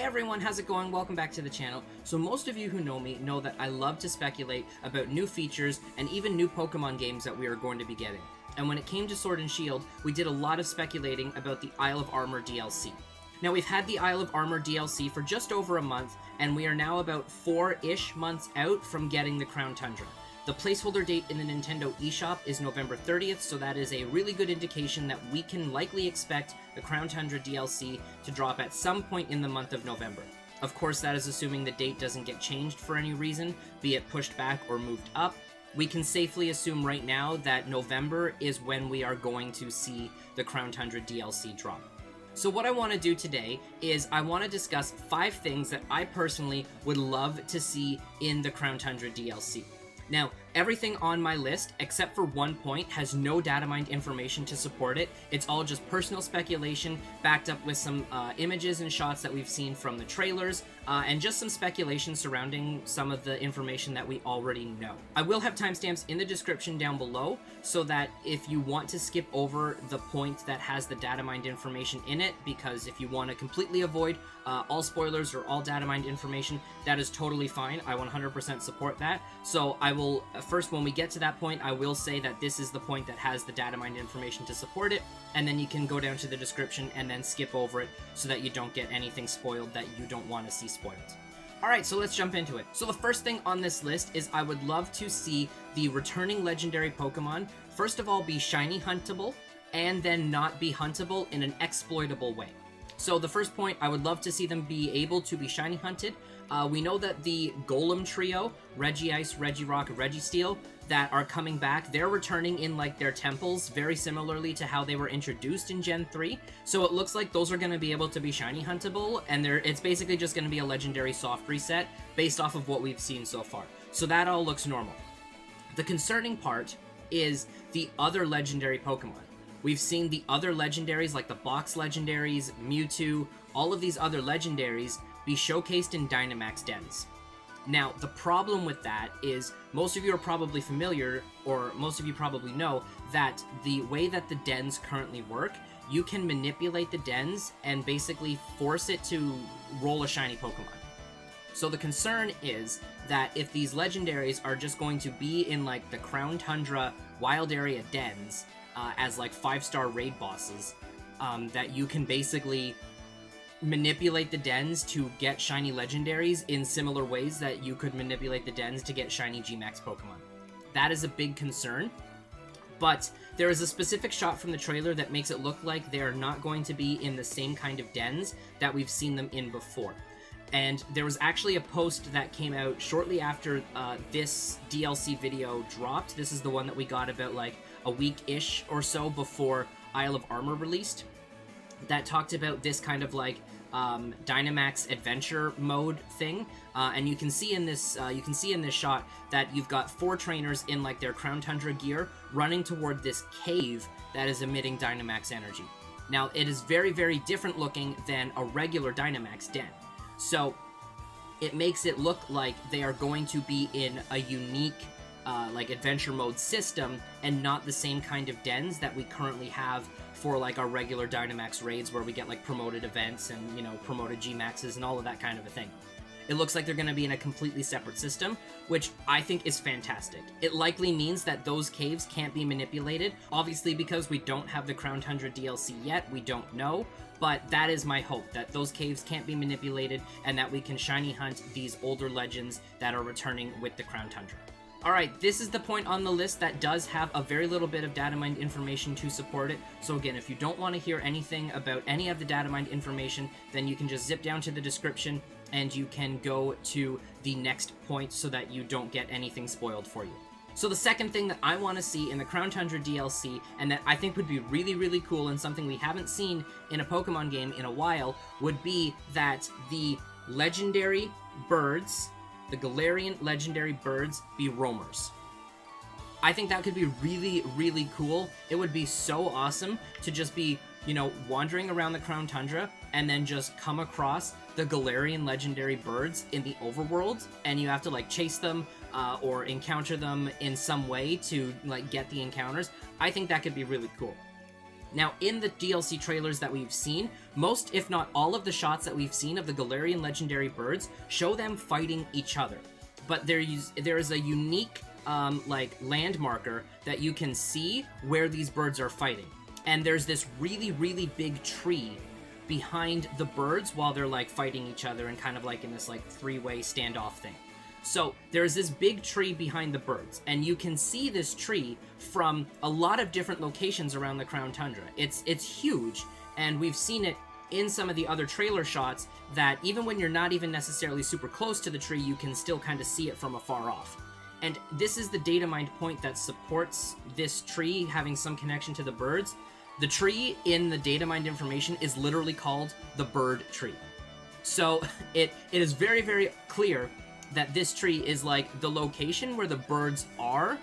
everyone, how's it going? Welcome back to the channel. So most of you who know me know that I love to speculate about new features and even new Pokemon games that we are going to be getting. And when it came to Sword and Shield, we did a lot of speculating about the Isle of Armor DLC. Now we've had the Isle of Armor DLC for just over a month, and we are now about 4-ish months out from getting the Crown Tundra. The placeholder date in the Nintendo eShop is November 30th, so that is a really good indication that we can likely expect the Crown Tundra DLC to drop at some point in the month of November. Of course, that is assuming the date doesn't get changed for any reason, be it pushed back or moved up. We can safely assume right now that November is when we are going to see the Crown Tundra DLC drop. So what I want to do today is I want to discuss 5 things that I personally would love to see in the Crown Tundra DLC. Now, everything on my list, except for one point, has no data mined information to support it. It's all just personal speculation, backed up with some images and shots that we've seen from the trailers, and just some speculation surrounding some of the information that we already know. I will have timestamps in the description down below, so that if you want to skip over the point that has the data mined information in it, because if you want to completely avoid all spoilers or all data mined information, that is totally fine. I 100% support that. So I will, first when we get to that point, I will say that this is the point that has the data mined information to support it, and then you can go down to the description and then skip over it so that you don't get anything spoiled that you don't want to see spoiled. Alright, so let's jump into it. So the first thing on this list is I would love to see the returning legendary Pokemon, first of all, be shiny huntable, and then not be huntable in an exploitable way. So the first point, I would love to see them be able to be shiny hunted. We know that the Golem trio, Regice, Regirock, Registeel, that are coming back, they're returning in like their temples, very similarly to how they were introduced in Gen 3. So it looks like those are going to be able to be shiny huntable, and it's basically just going to be a legendary soft reset based off of what we've seen so far. So that all looks normal. The concerning part is the other legendary Pokemon. We've seen the other legendaries, like the box legendaries, Mewtwo, all of these other legendaries be showcased in Dynamax dens. Now, the problem with that is most of you are probably familiar, or most of you probably know, that the way that the dens currently work, you can manipulate the dens and basically force it to roll a shiny Pokemon. So the concern is that if these legendaries are just going to be in like the Crown Tundra wild area dens, as like 5-star raid bosses, that you can basically manipulate the dens to get shiny legendaries in similar ways that you could manipulate the dens to get shiny Gmax Pokemon. That is a big concern, but there is a specific shot from the trailer that makes it look like they are not going to be in the same kind of dens that we've seen them in before. And there was actually a post that came out shortly after this DLC video dropped. This is the one that we got about like a week-ish or so before Isle of Armor released, that talked about this kind of like Dynamax adventure mode thing. And you can see in this shot that you've got 4 trainers in like their Crown Tundra gear running toward this cave that is emitting Dynamax energy. Now, it is very, very different looking than a regular Dynamax den. So it makes it look like they are going to be in a unique like adventure mode system and not the same kind of dens that we currently have for like our regular Dynamax raids where we get like promoted events and, you know, promoted Gmaxes and all of that kind of a thing. It looks like they're going to be in a completely separate system, which I think is fantastic. It likely means that those caves can't be manipulated. Obviously, because we don't have the Crown Tundra DLC yet, we don't know. But that is my hope, that those caves can't be manipulated and that we can shiny hunt these older legends that are returning with the Crown Tundra. Alright, this is the point on the list that does have a very little bit of data mined information to support it. So again, if you don't want to hear anything about any of the data mined information, then you can just zip down to the description and you can go to the next point so that you don't get anything spoiled for you. So the second thing that I want to see in the Crown Tundra DLC, and that I think would be really, really cool and something we haven't seen in a Pokemon game in a while, would be that the legendary birds, the Galarian legendary birds, be roamers. I think that could be really, really cool. It would be so awesome to just be, you know, wandering around the Crown Tundra and then just come across the Galarian legendary birds in the overworld, and you have to like chase them or encounter them in some way to like get the encounters. I think that could be really cool. Now, in the DLC trailers that we've seen, most, if not all of the shots that we've seen of the Galarian legendary birds show them fighting each other. But there is a unique, like, land marker that you can see where these birds are fighting. And there's this really, really big tree behind the birds while they're, like, fighting each other and kind of, like, in this, like, three-way standoff thing. So there's this big tree behind the birds, and you can see this tree from a lot of different locations around the Crown Tundra. It's huge, and we've seen it in some of the other trailer shots that even when you're not even necessarily super close to the tree, you can still kind of see it from afar off. And this is the data mined point that supports this tree having some connection to the birds. The tree in the data mined information is literally called the bird tree. So it is very, very clear that this tree is like the location where the birds are,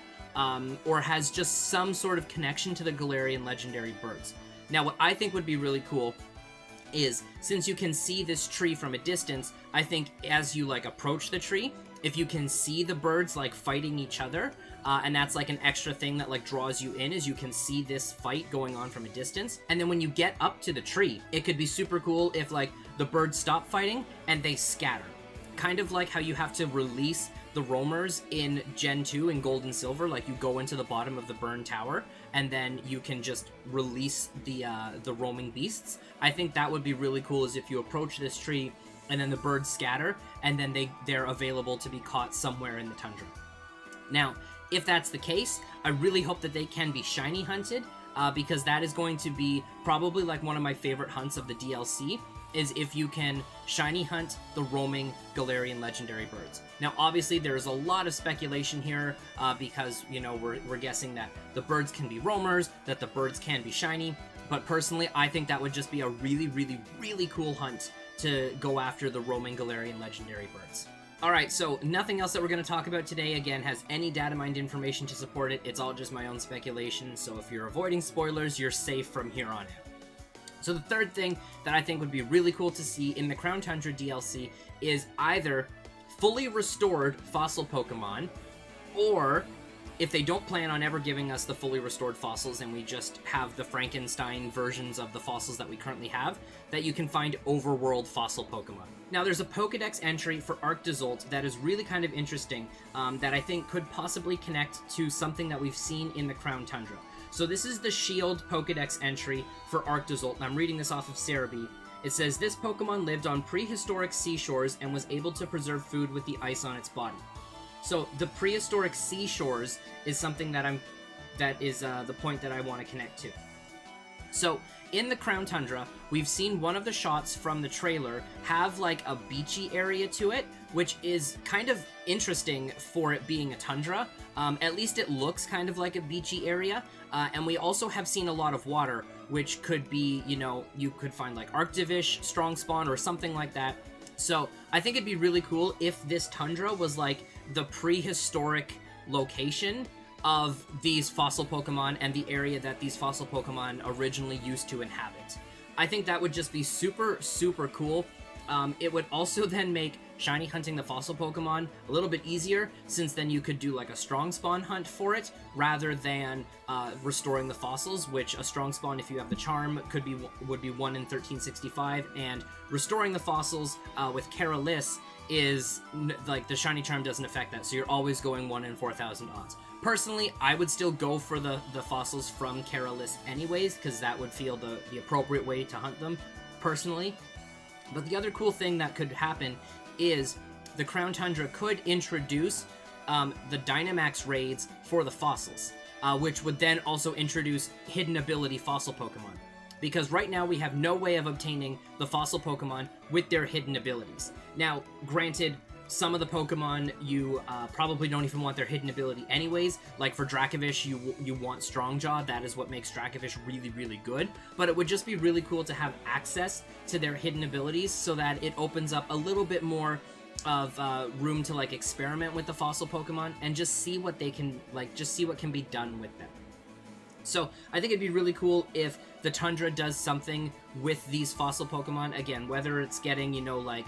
or has just some sort of connection to the Galarian legendary birds. Now, what I think would be really cool is, since you can see this tree from a distance, I think as you, like, approach the tree, if you can see the birds, like, fighting each other, and that's, like, an extra thing that, like, draws you in, is you can see this fight going on from a distance. And then when you get up to the tree, it could be super cool if, like, the birds stop fighting and they scatter. Kind of like how you have to release the roamers in Gen 2 in Gold and Silver, like you go into the bottom of the Burn Tower, and then you can just release the roaming beasts. I think that would be really cool, is if you approach this tree, and then the birds scatter, and then they're available to be caught somewhere in the tundra. Now, if that's the case, I really hope that they can be shiny hunted, because that is going to be probably like one of my favorite hunts of the DLC, is if you can shiny hunt the roaming Galarian legendary birds. Now, obviously, there's a lot of speculation here, because, you know, we're guessing that the birds can be roamers, that the birds can be shiny, but personally, I think that would just be a really, really, really cool hunt to go after the roaming Galarian legendary birds. Alright, so nothing else that we're going to talk about today, again, has any data mined information to support it. It's all just my own speculation, so if you're avoiding spoilers, you're safe from here on out. So the third thing that I think would be really cool to see in the Crown Tundra DLC is either fully restored fossil Pokemon, or if they don't plan on ever giving us the fully restored fossils and we just have the Frankenstein versions of the fossils that we currently have, that you can find overworld fossil Pokemon. Now, there's a Pokedex entry for Arctozolt that is really kind of interesting, that I think could possibly connect to something that we've seen in the Crown Tundra. So this is the Shield Pokedex entry for Arctozolt, and I'm reading this off of Cerebi. It says, this Pokemon lived on prehistoric seashores and was able to preserve food with the ice on its body. So the prehistoric seashores is something that is the point that I want to connect to. So in the Crown Tundra, we've seen one of the shots from the trailer have like a beachy area to it, which is kind of interesting for it being a tundra. At least it looks kind of like a beachy area. And we also have seen a lot of water, which could be, you know, you could find like Arctivish, Strong Spawn, or something like that. So I think it'd be really cool if this tundra was like the prehistoric location of these fossil Pokemon and the area that these fossil Pokemon originally used to inhabit. I think that would just be super, super cool. It would also then make shiny hunting the fossil Pokemon a little bit easier, since then you could do like a strong spawn hunt for it, rather than restoring the fossils, which a strong spawn, if you have the charm, would be 1 in 1365, and restoring the fossils with Keralis is like the shiny charm doesn't affect that, so you're always going 1 in 4,000 odds. Personally, I would still go for the fossils from Keralis anyways, because that would feel the appropriate way to hunt them, personally. But the other cool thing that could happen is the Crown Tundra could introduce the Dynamax raids for the fossils, which would then also introduce hidden ability fossil Pokemon. Because right now we have no way of obtaining the fossil Pokemon with their hidden abilities. Now, granted, some of the Pokemon you probably don't even want their hidden ability anyways. Like for Dracovish, you want Strongjaw. That is what makes Dracovish really, really good. But it would just be really cool to have access to their hidden abilities, so that it opens up a little bit more of room to like experiment with the fossil Pokemon and just see what they can, like, just see what can be done with them. So I think it'd be really cool if the Tundra does something with these fossil Pokemon. Again, whether it's getting, you know, like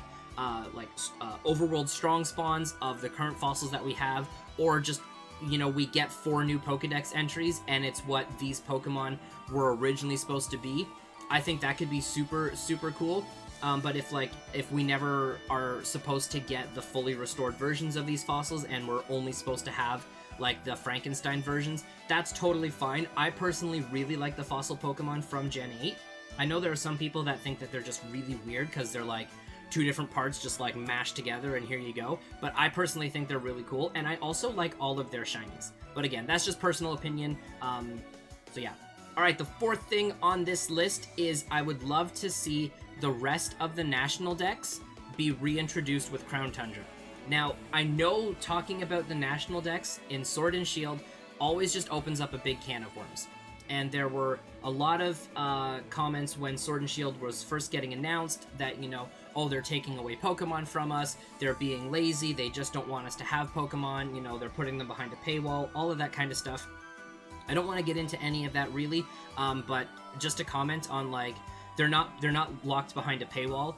overworld strong spawns of the current fossils that we have, or just you know, we get 4 new Pokedex entries and it's what these Pokemon were originally supposed to be, I think that could be super, super cool. But if we never are supposed to get the fully restored versions of these fossils and we're only supposed to have like the Frankenstein versions, that's totally fine. I personally really like the fossil Pokemon from Gen 8. I know there are some people that think that they're just really weird because they're like 2 different parts just like mashed together and here you go. But I personally think they're really cool, and I also like all of their shinies. But again, that's just personal opinion. So yeah. Alright, the 4th thing on this list is I would love to see the rest of the national decks be reintroduced with Crown Tundra. Now, I know talking about the national decks in Sword and Shield always just opens up a big can of worms. And there were a lot of comments when Sword and Shield was first getting announced that, you know, oh, they're taking away Pokemon from us, they're being lazy, they just don't want us to have Pokemon, you know, they're putting them behind a paywall, all of that kind of stuff. I don't want to get into any of that really, but just to comment on, like, they're not locked behind a paywall.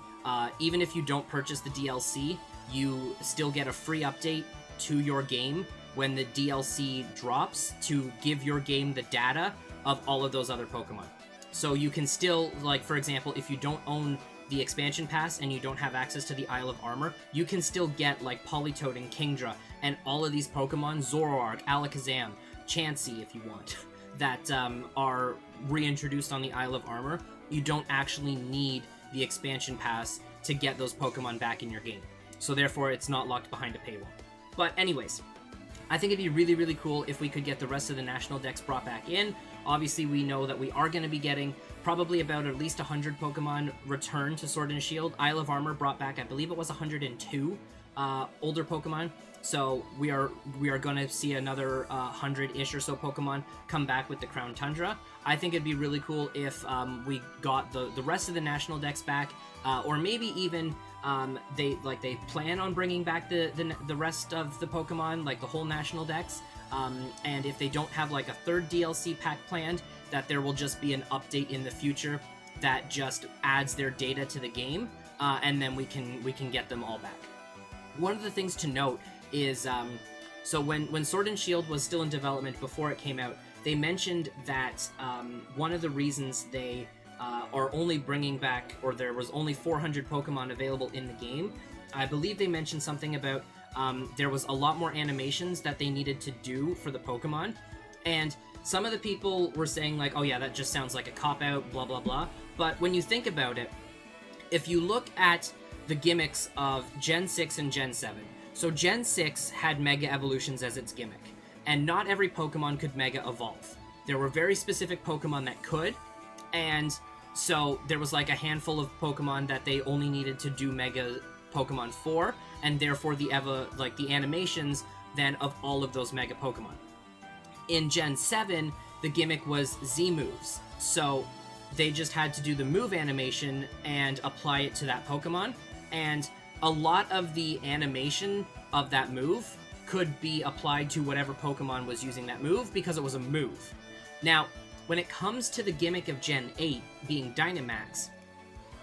Even if you don't purchase the DLC, you still get a free update to your game when the DLC drops to give your game the data of all of those other Pokemon. So you can still, like, for example, if you don't own the expansion pass and you don't have access to the Isle of Armor, you can still get, like, Politoed and Kingdra and all of these Pokemon, Zoroark, Alakazam, Chansey, if you want, that are reintroduced on the Isle of Armor. You don't actually need the expansion pass to get those Pokemon back in your game. So therefore, it's not locked behind a paywall. But anyways, I think it'd be really, really cool if we could get the rest of the national decks brought back in. Obviously, we know that we are going to be getting probably about at least 100 Pokemon return to Sword and Shield. Isle of Armor brought back, I believe it was 102 older Pokemon. So we are going to see another 100-ish or so Pokemon come back with the Crown Tundra. I think it'd be really cool if we got the rest of the national decks back, or maybe even they plan on bringing back the rest of the Pokemon, like the whole national decks. And if they don't have like a 3rd DLC pack planned, that there will just be an update in the future that just adds their data to the game, and then we can get them all back. One of the things to note is, so when Sword and Shield was still in development before it came out, they mentioned that one of the reasons they are only bringing back, or there was only 400 Pokemon available in the game, I believe they mentioned something about there was a lot more animations that they needed to do for the Pokemon, and some of the people were saying like, oh yeah, that just sounds like a cop-out, blah blah blah, but when you think about it, if you look at the gimmicks of Gen 6 and Gen 7, so Gen 6 had Mega Evolutions as its gimmick, and not every Pokemon could Mega Evolve. There were very specific Pokemon that could, and so there was like a handful of Pokemon that they only needed to do Mega Pokemon for, and therefore the animations then of all of those Mega Pokemon. In Gen 7, the gimmick was Z moves, so they just had to do the move animation and apply it to that Pokemon, and a lot of the animation of that move could be applied to whatever Pokemon was using that move because it was a move. Now, when it comes to the gimmick of Gen 8 being Dynamax,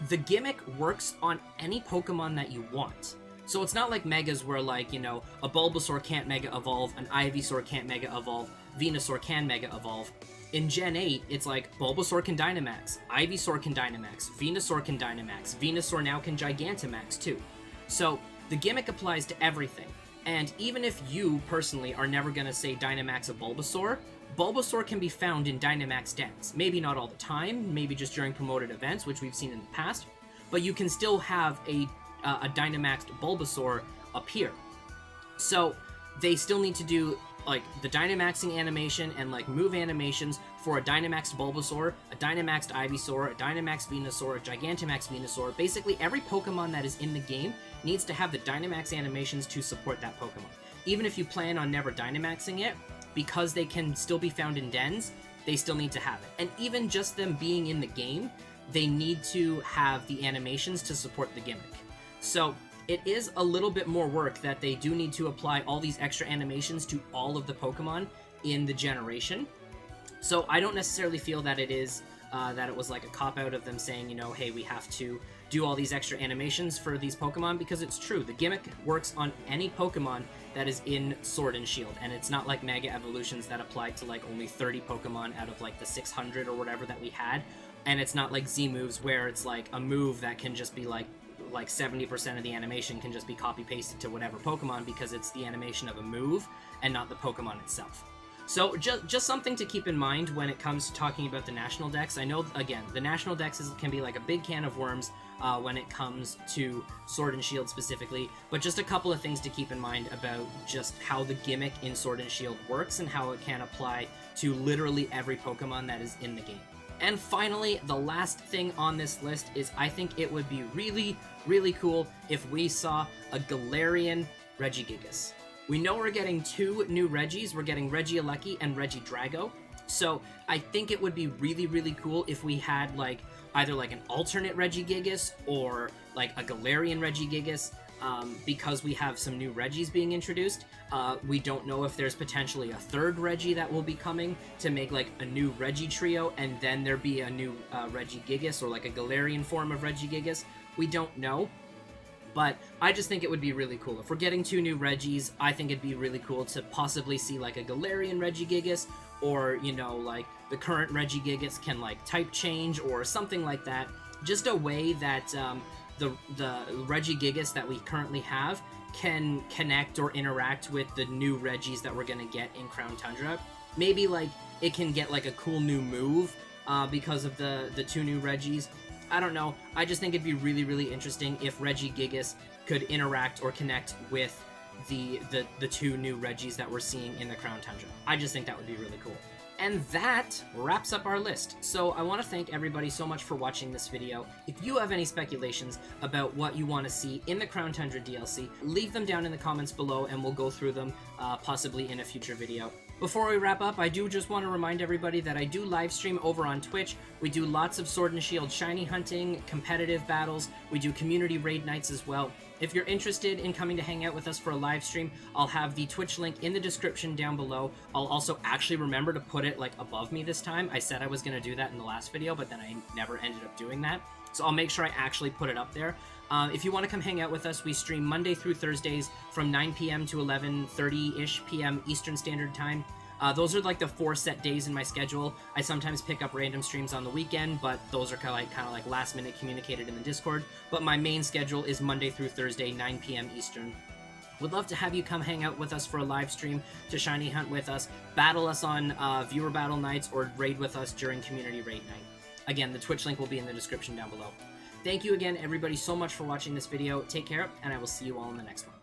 the gimmick works on any Pokemon that you want. So it's not like Megas where, like, you know, a Bulbasaur can't Mega Evolve, an Ivysaur can't Mega Evolve, Venusaur can Mega Evolve. In Gen 8, it's like Bulbasaur can Dynamax, Ivysaur can Dynamax, Venusaur can Dynamax, Venusaur now can Gigantamax too. So the gimmick applies to everything. And even if you, personally, are never going to say Dynamax a Bulbasaur, Bulbasaur can be found in Dynamax dens. Maybe not all the time, maybe just during promoted events, which we've seen in the past, but you can still have a Dynamaxed Bulbasaur appear. So they still need to do like the Dynamaxing animation and like move animations for a Dynamaxed Bulbasaur, a Dynamaxed Ivysaur, a Dynamaxed Venusaur, a Gigantamax Venusaur. Basically every Pokemon that is in the game needs to have the Dynamax animations to support that Pokemon. Even if you plan on never Dynamaxing it, because they can still be found in dens, they still need to have it. And even just them being in the game, they need to have the animations to support the gimmick. So it is a little bit more work that they do need to apply all these extra animations to all of the Pokemon in the generation. So I don't necessarily feel that it is that it was like a cop-out of them saying, you know, hey, we have to do all these extra animations for these Pokemon, because it's true. The gimmick works on any Pokemon that is in Sword and Shield, and it's not like Mega Evolutions that applied to like only 30 Pokemon out of like the 600 or whatever that we had, and it's not like Z moves where it's like a move that can just be like 70% of the animation can just be copy pasted to whatever Pokemon, because it's the animation of a move and not the Pokemon itself. So just something to keep in mind when it comes to talking about the National Dex. I know, again, the National Dex can be like a big can of worms when it comes to Sword and Shield specifically, but just a couple of things to keep in mind about just how the gimmick in Sword and Shield works and how it can apply to literally every Pokemon that is in the game. And finally, the last thing on this list is I think it would be really, really cool if we saw a Galarian Regigigas. We know we're getting 2 new Regis. We're getting Regieleki and Regidrago. So I think it would be really, really cool if we had like either like an alternate Regigigas or like a Galarian Regigigas, because we have some new Regis being introduced. We don't know if there's potentially a third Regi that will be coming to make like a new Regi trio, and then there be a new Regigigas or like a Galarian form of Regigigas. We don't know. But I just think it would be really cool. If we're getting 2 new Regis, I think it'd be really cool to possibly see like a Galarian Regigigas, or, you know, like the current Regigigas can like type change or something like that. Just a way that the Regigigas that we currently have can connect or interact with the new Regis that we're going to get in Crown Tundra. Maybe like it can get like a cool new move because of the 2 new Regis. I don't know. I just think it'd be really, really interesting if Regigigas could interact or connect with the 2 new Regis that we're seeing in the Crown Tundra. I just think that would be really cool. And that wraps up our list. So I want to thank everybody so much for watching this video. If you have any speculations about what you want to see in the Crown Tundra DLC, leave them down in the comments below and we'll go through them possibly in a future video. Before we wrap up, I do just want to remind everybody that I do live stream over on Twitch. We do lots of Sword and Shield shiny hunting, competitive battles. We do community raid nights as well. If you're interested in coming to hang out with us for a live stream, I'll have the Twitch link in the description down below. I'll also actually remember to put it like above me this time. I said I was going to do that in the last video, but then I never ended up doing that. So I'll make sure I actually put it up there. If you want to come hang out with us, we stream Monday through Thursdays from 9 p.m. to 11:30-ish p.m. Eastern Standard Time. Those are like the 4 set days in my schedule. I sometimes pick up random streams on the weekend, but those are kind of like last minute communicated in the Discord. But my main schedule is Monday through Thursday, 9 p.m. Eastern. Would love to have you come hang out with us for a live stream, to shiny hunt with us, battle us on viewer battle nights, or raid with us during community raid night. Again, the Twitch link will be in the description down below. Thank you again, everybody, so much for watching this video. Take care, and I will see you all in the next one.